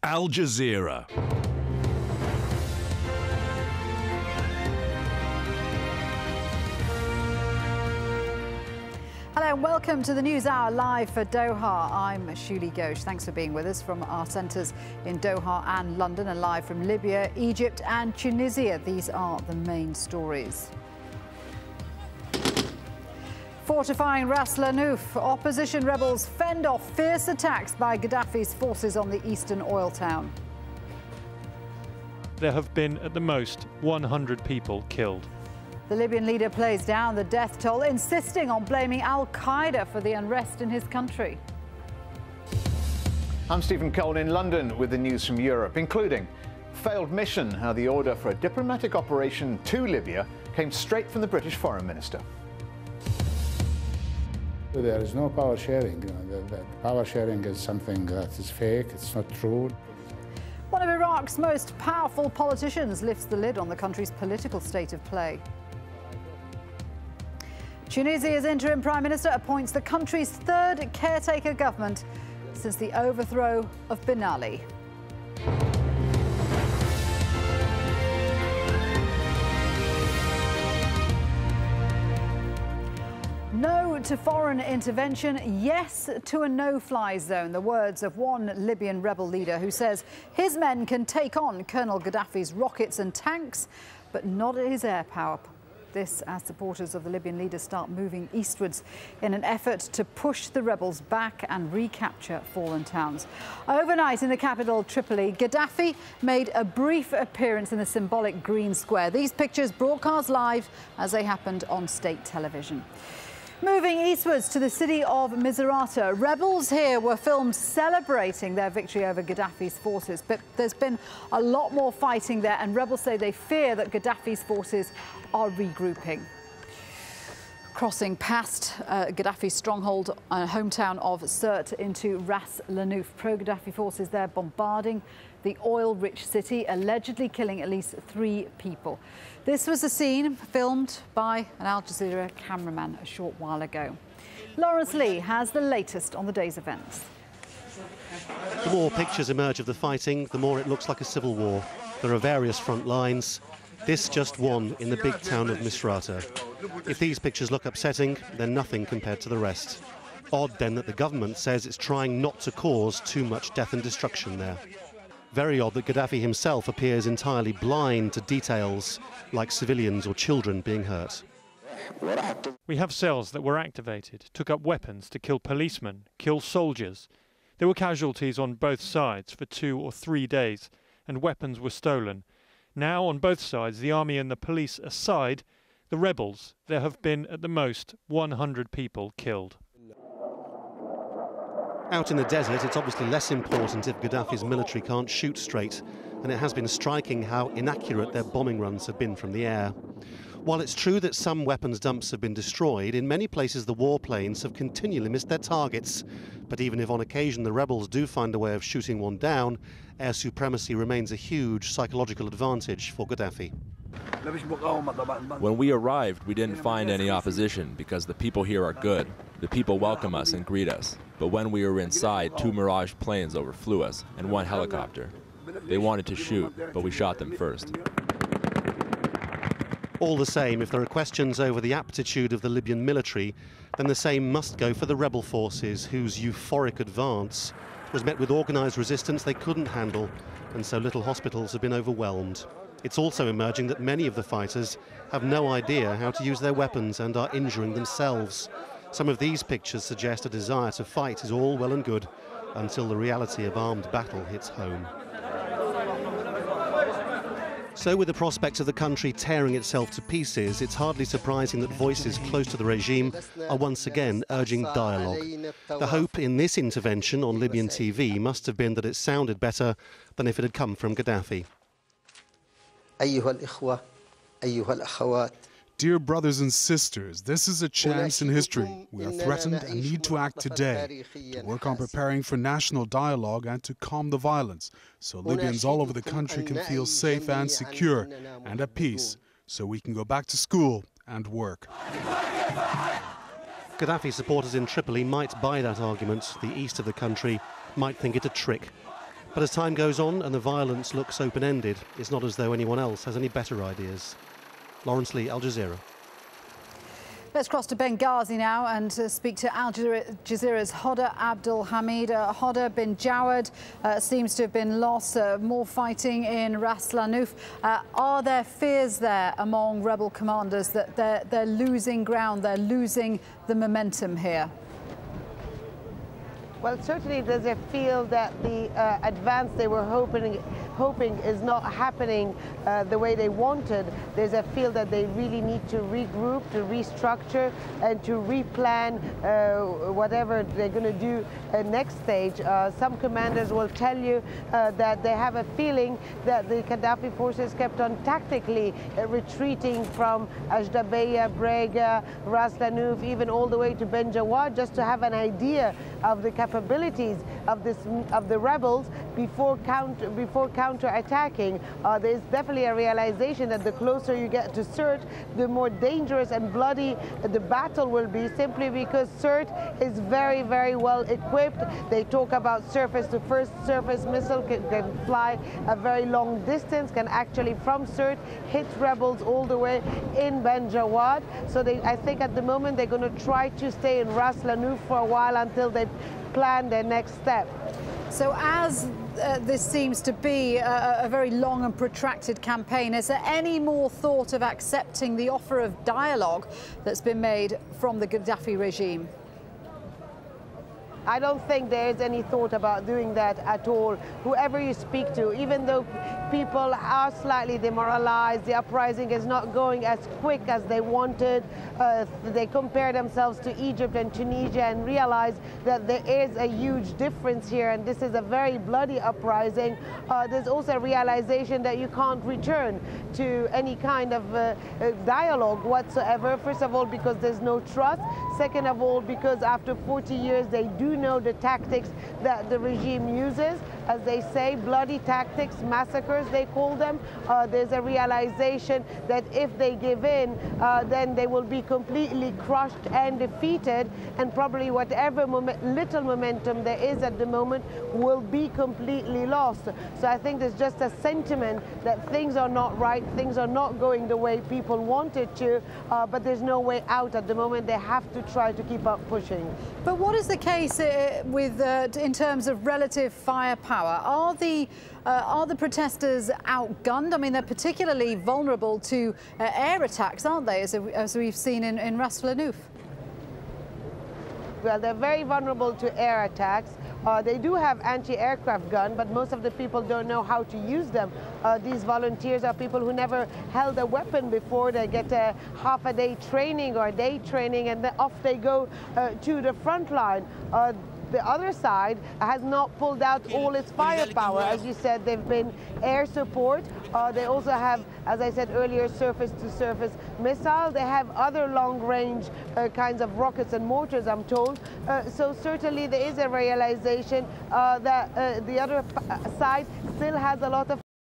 AlJazeera. Hello and welcome to the News Hour live for Doha. I'm Shuli Ghosh. Thanks for being with us from our centres in Doha and London, and live from Libya, Egypt and Tunisia. These are the main stories. Fortifying Ras Lanouf, opposition rebels fend off fierce attacks by Gaddafi's forces on the eastern oil town. There have been, at the most, 100 people killed. The Libyan leader plays down the death toll, insisting on blaming Al-Qaeda for the unrest in his country. I'm Stephen Cole in London with the news from Europe, including failed mission, how the order for a diplomatic operation to Libya came straight from the British Foreign Minister. There is no power sharing. That power sharing is something that is fake, it's not true. One of Iraq's most powerful politicians lifts the lid on the country's political state of play. Tunisia's interim prime minister appoints the country's third caretaker government since the overthrow of Ben Ali. No to foreign intervention, yes to a no-fly zone. The words of one Libyan rebel leader who says his men can take on Colonel Gaddafi's rockets and tanks, but not his air power. This as supporters of the Libyan leader start moving eastwards in an effort to push the rebels back and recapture fallen towns. Overnight in the capital, Tripoli, Gaddafi made a brief appearance in the symbolic Green Square. These pictures broadcast live as they happened on state television. Moving eastwards to the city of Misrata, rebels here were filmed celebrating their victory over Gaddafi's forces, but there's been a lot more fighting there, and rebels say they fear that Gaddafi's forces are regrouping. Crossing past Gaddafi's stronghold, hometown of Sirte, into Ras Lanouf. Pro-Gaddafi forces there bombarding the oil-rich city, allegedly killing at least 3 people. This was a scene filmed by an AlJazeera cameraman a short while ago. Lawrence Lee has the latest on the day's events. The more pictures emerge of the fighting, the more it looks like a civil war. There are various front lines. This just one in the big town of Misrata. If these pictures look upsetting, they're nothing compared to the rest. Odd then that the government says it's trying not to cause too much death and destruction there. Very odd that Gaddafi himself appears entirely blind to details like civilians or children being hurt. We have cells that were activated, took up weapons to kill policemen, kill soldiers. There were casualties on both sides for 2 or 3 days, and weapons were stolen. Now, on both sides, the army and the police aside, the rebels, there have been at the most 100 people killed. Out in the desert, it's obviously less important if Gaddafi's military can't shoot straight, and it has been striking how inaccurate their bombing runs have been from the air. While it's true that some weapons dumps have been destroyed, in many places the warplanes have continually missed their targets. But even if on occasion the rebels do find a way of shooting one down, air supremacy remains a huge psychological advantage for Gaddafi. When we arrived, we didn't find any opposition because the people here are good. The people welcome us and greet us. But when we were inside, 2 Mirage planes overflew us and 1 helicopter. They wanted to shoot, but we shot them first. All the same, if there are questions over the aptitude of the Libyan military, then the same must go for the rebel forces, whose euphoric advance was met with organised resistance they couldn't handle, and so little hospitals have been overwhelmed. It's also emerging that many of the fighters have no idea how to use their weapons and are injuring themselves. Some of these pictures suggest a desire to fight is all well and good until the reality of armed battle hits home. So with the prospects of the country tearing itself to pieces, it's hardly surprising that voices close to the regime are once again urging dialogue. The hope in this intervention on Libyan TV must have been that it sounded better than if it had come from Gaddafi. Dear brothers and sisters, this is a chance in history. We are threatened and need to act today, to work on preparing for national dialogue and to calm the violence, so Libyans all over the country can feel safe and secure and at peace, so we can go back to school and work. Gaddafi supporters in Tripoli might buy that argument. The east of the country might think it a trick. But as time goes on and the violence looks open-ended, it's not as though anyone else has any better ideas. Lawrence Lee, Al Jazeera. Let's cross to Benghazi now and speak to Al Jazeera's Hoda Abdul Hamid. Hoda bin Jawad seems to have been lost. More fighting in Ras Lanuf. Are there fears there among rebel commanders that they're losing ground, they're losing the momentum here? Well, certainly there's a feel that the advance they were hoping is not happening the way they wanted. There's a feel that they really need to regroup, to restructure, and to replan whatever they're going to do next stage. Some commanders will tell you that they have a feeling that the Gaddafi forces kept on tactically retreating from Ajdabiya, Brega, Ras Lanuf, even all the way to Ben Jawad, just to have an idea of the capabilities of the rebels before counter-attacking. There's definitely a realization that the closer you get to Sirte, the more dangerous and bloody the battle will be, simply because Sirte is very, very well equipped. They talk about surface-to-first surface missile, can fly a very long distance, can actually from Sirte hit rebels all the way in Ben Jawad. So I think at the moment they're going to try to stay in Ras Lanuf for a while until they plan their next step. So as this seems to be a very long and protracted campaign, is there any more thought of accepting the offer of dialogue that's been made from the Gaddafi regime? I don't think there's any thought about doing that at all. Whoever you speak to, even though people are slightly demoralized, the uprising is not going as quick as they wanted. They compare themselves to Egypt and Tunisia and realize that there is a huge difference here, and this is a very bloody uprising. There's also a realization that you can't return to any kind of dialogue whatsoever. First of all, because there's no trust. Second of all, because after 40 years, they do know the tactics that the regime uses. As they say, bloody tactics, massacres they call them. There's a realization that if they give in, then they will be completely crushed and defeated, and probably whatever little momentum there is at the moment will be completely lost. So I think there's just a sentiment that things are not right, things are not going the way people wanted to, but there's no way out at the moment. They have to try to keep up pushing. But what is the case with in terms of relative firepower? Are the protesters outgunned? I mean, they're particularly vulnerable to air attacks, aren't they, as we've seen in Ras Lanuf? Well, they're very vulnerable to air attacks. They do have anti-aircraft gun, but most of the people don't know how to use them. These volunteers are people who never held a weapon before. They get a half-a-day training or a day training, and then off they go to the front line. The other side has not pulled out all its firepower. As you said, they've been air support. They also have, as I said earlier, surface-to-surface missile. They have other long-range kinds of rockets and mortars, I'm told. So certainly there is a realization that the other side still has a lot of